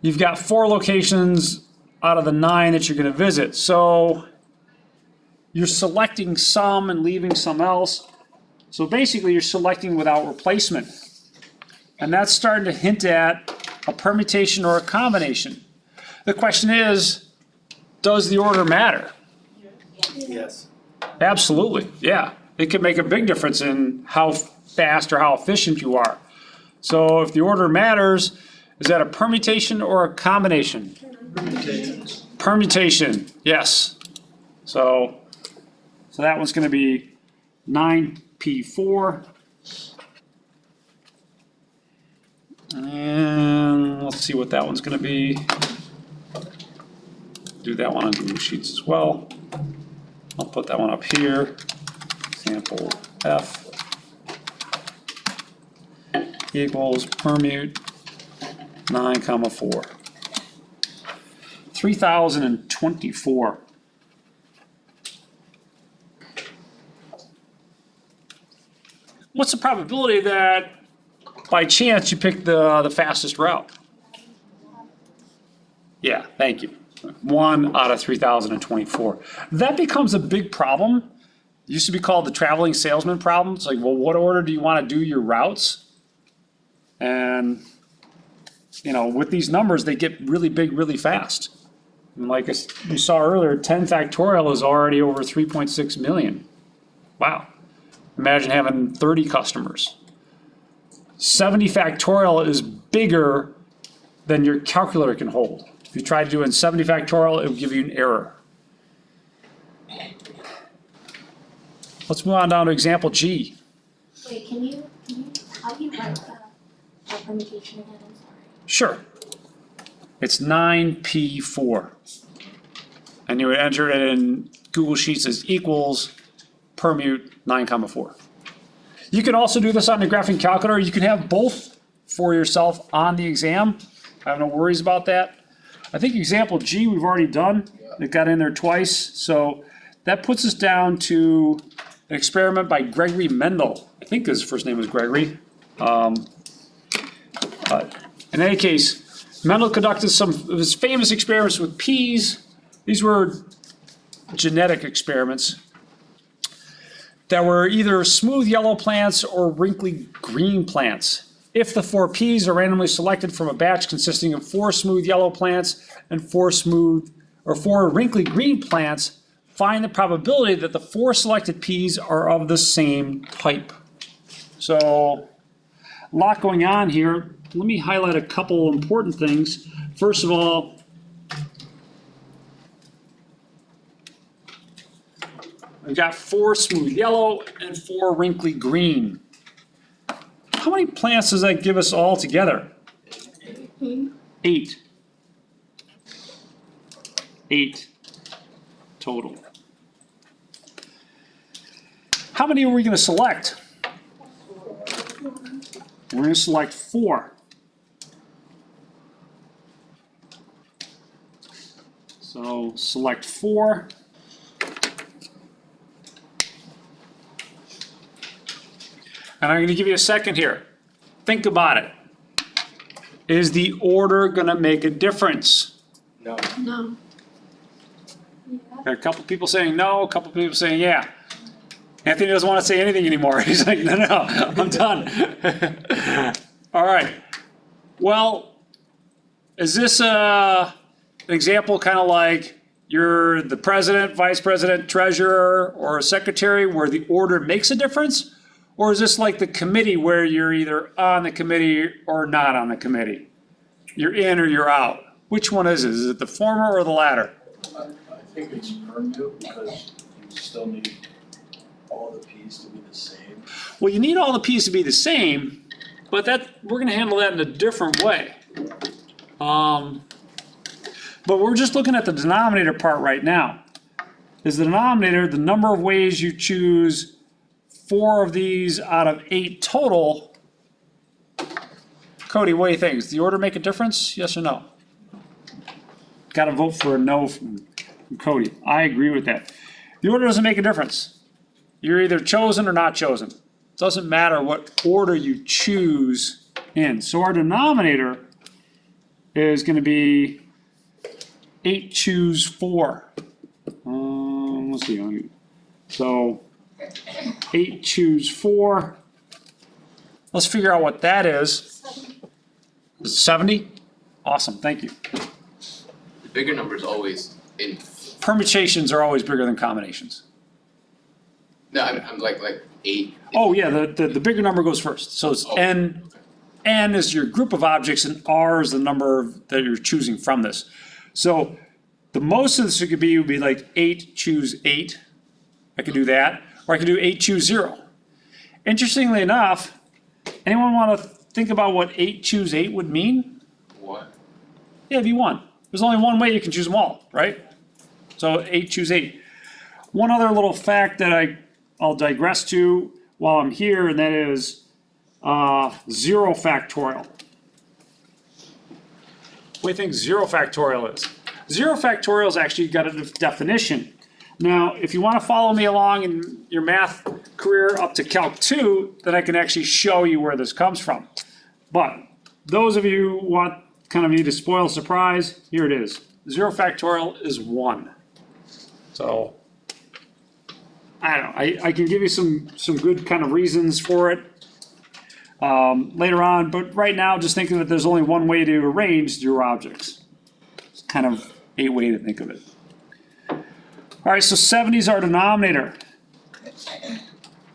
you've got 4 locations out of the 9 that you're gonna visit. So you're selecting some and leaving some else. So basically you're selecting without replacement. And that's starting to hint at a permutation or a combination. The question is, does the order matter? Yes. Absolutely, yeah. It can make a big difference in how fast or how efficient you are. So if the order matters, is that a permutation or a combination? Permutation, yes. So that one's gonna be 9P4. And let's see what that one's gonna be. Do that one on Google Sheets as well. I'll put that one up here. Example F equals permute 9,4. 3,024. What's the probability that by chance you pick the fastest route? Yeah, thank you. 1 out of 3,024. That becomes a big problem. It used to be called the traveling salesman problem. It's like, well, what order do you want to do your routes? And, you know, with these numbers, they get really big really fast. And like you saw earlier, 10 factorial is already over 3.6 million. Wow. Imagine having 30 customers. 70 factorial is bigger than your calculator can hold. If you try to do it in 70 factorial, it will give you an error. Let's move on down to example G. Wait, how do you write the permutation again, I'm sorry? Sure. It's 9P4. And you would enter it in Google Sheets as equals permute 9,4. You can also do this on the graphing calculator. You can have both for yourself on the exam. I have no worries about that. I think example G we've already done. It got in there twice. So that puts us down to an experiment by Gregory Mendel. I think his first name was Gregory. In any case, Mendel conducted some of his famous experiments with peas. These were genetic experiments that were either smooth yellow plants or wrinkly green plants. If the 4 peas are randomly selected from a batch consisting of 4 smooth yellow plants and 4 wrinkly green plants, find the probability that the 4 selected peas are of the same type. So, a lot going on here. Let me highlight a couple important things. First of all, we've got 4 smooth yellow and 4 wrinkly green. How many plants does that give us all together? 8. 8 total. How many are we going to select? We're going to select 4. So select 4. and I'm gonna give you a second here. Think about it. Is the order gonna make a difference? No. No. There are a couple people saying no, a couple people saying yeah. Anthony doesn't want to say anything anymore. He's like, no, I'm done. All right. Well, is this an example kind of like you're the president, vice president, treasurer, or a secretary where the order makes a difference? Or is this like the committee where you're either on the committee or not on the committee? You're in or you're out. Which one is it? Is it the former or the latter? I think it's purview because you still need all the Ps to be the same. Well, you need all the P's to be the same, but we're gonna handle that in a different way. But we're just looking at the denominator part right now. Is the denominator the number of ways you choose 4 of these out of 8 total? Cody, what do you think? Does the order make a difference? Yes or no? Got to vote for a no from Cody. I agree with that. The order doesn't make a difference. You're either chosen or not chosen. Doesn't matter what order you choose in. So our denominator is going to be 8 choose 4. Let's see. So 8 choose 4. Let's figure out what that is. 70? Awesome, thank you. The bigger number is always in. Permutations are always bigger than combinations. No, I'm like 8. Oh yeah, the bigger number goes first. So it's n. N is your group of objects, and R is the number that you're choosing from this. So the most of this would be like 8 choose 8. I could do that, or I could do 8 choose 0. Interestingly enough, anyone want to think about what 8 choose 8 would mean? What? Yeah, it'd be 1. There's only one way you can choose them all, right? So 8 choose 8. One other little fact that I'll digress to while I'm here, and that is 0 factorial. What do you think 0 factorial is? 0 factorial has actually got a definition. Now, if you want to follow me along in your math career up to Calc 2, then I can actually show you where this comes from. But those of you who want kind of me to spoil surprise, here it is. 0 factorial is 1. So, I don't know. I can give you some good kind of reasons for it later on, but right now, just thinking that there's only one way to arrange your objects. It's kind of a way to think of it. All right, so 70 is our denominator.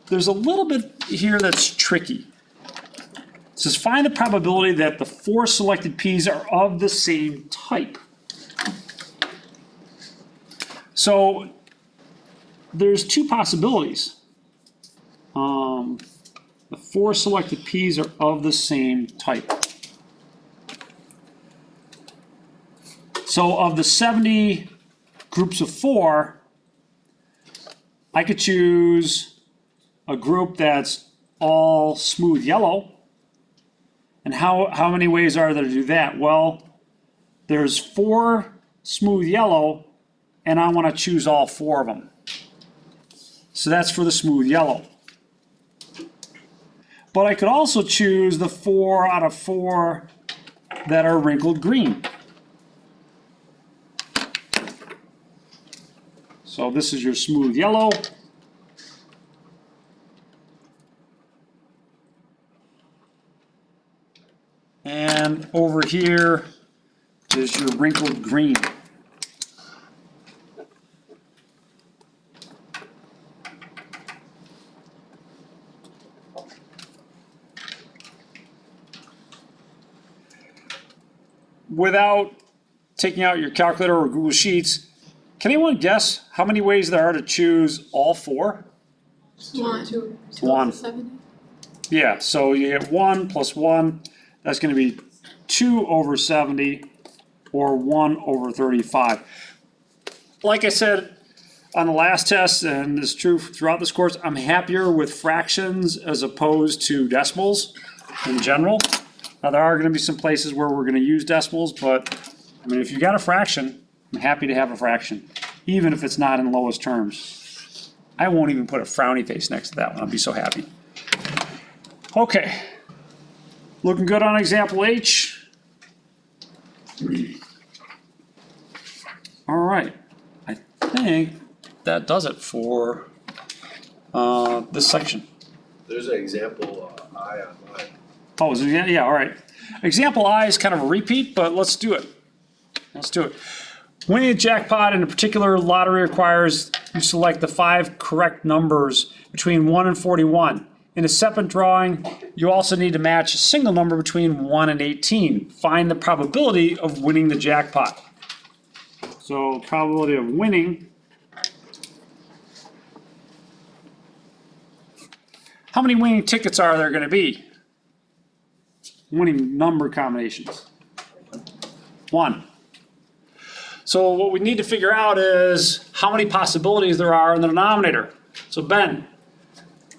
There's a little bit here that's tricky. It says find the probability that the 4 selected P's are of the same type. So there's 2 possibilities. The 4 selected P's are of the same type. So of the 70 groups of 4, I could choose a group that's all smooth yellow. And how many ways are there to do that? Well, there's 4 smooth yellow, and I want to choose all 4 of them. So that's for the smooth yellow. But I could also choose the 4 out of 4 that are wrinkled green. So this is your smooth yellow. And over here is your wrinkled green. Without taking out your calculator or Google Sheets, can anyone guess how many ways there are to choose all 4? 1. 1. Yeah, so you get 1 plus 1. That's going to be 2 over 70 or 1 over 35. Like I said on the last test, and it's true throughout this course, I'm happier with fractions as opposed to decimals in general. Now there are going to be some places where we're going to use decimals, but I mean, if you got a fraction, I'm happy to have a fraction, even if it's not in lowest terms. I won't even put a frowny face next to that one. I'll be so happy. Okay. Looking good on example H. All right, I think that does it for this section. There's an example, I on mine. Oh, is it, yeah, all right. Example I is kind of a repeat, but let's do it. Let's do it. Winning a jackpot in a particular lottery requires you select the 5 correct numbers between 1 and 41. In a separate drawing, you also need to match a single number between 1 and 18. Find the probability of winning the jackpot. So probability of winning. How many winning tickets are there going to be? Winning number combinations. 1. So what we need to figure out is how many possibilities there are in the denominator. So Ben,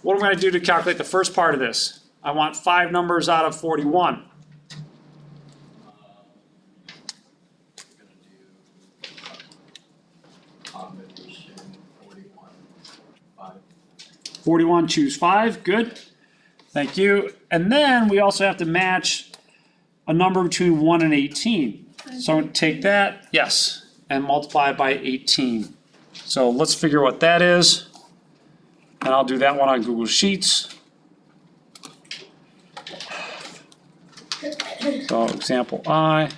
what am I going to do to calculate the first part of this? I want 5 numbers out of 41. Combination 41, 5. 41, choose 5, good. Thank you. And then we also have to match a number between 1 and 18. So I'm going to take that, yes, and multiply it by 18. So let's figure what that is. And I'll do that one on Google Sheets. So example I.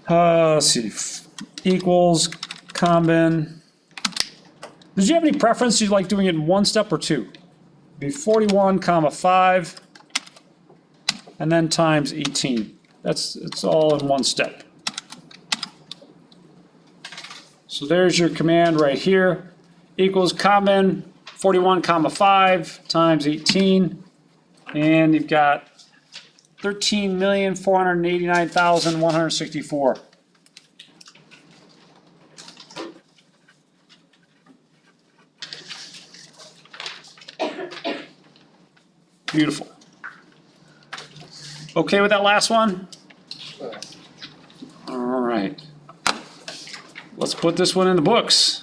Let's see, equals, combin. Did you have any preference? You like doing it in 1 step or 2? Be 41 comma 5 and then times 18. It's all in 1 step. So there's your command right here. Equals combin 41 comma 5 times 18. And you've got 13,489,164. Beautiful. Okay with that last one? All right. Let's put this one in the books.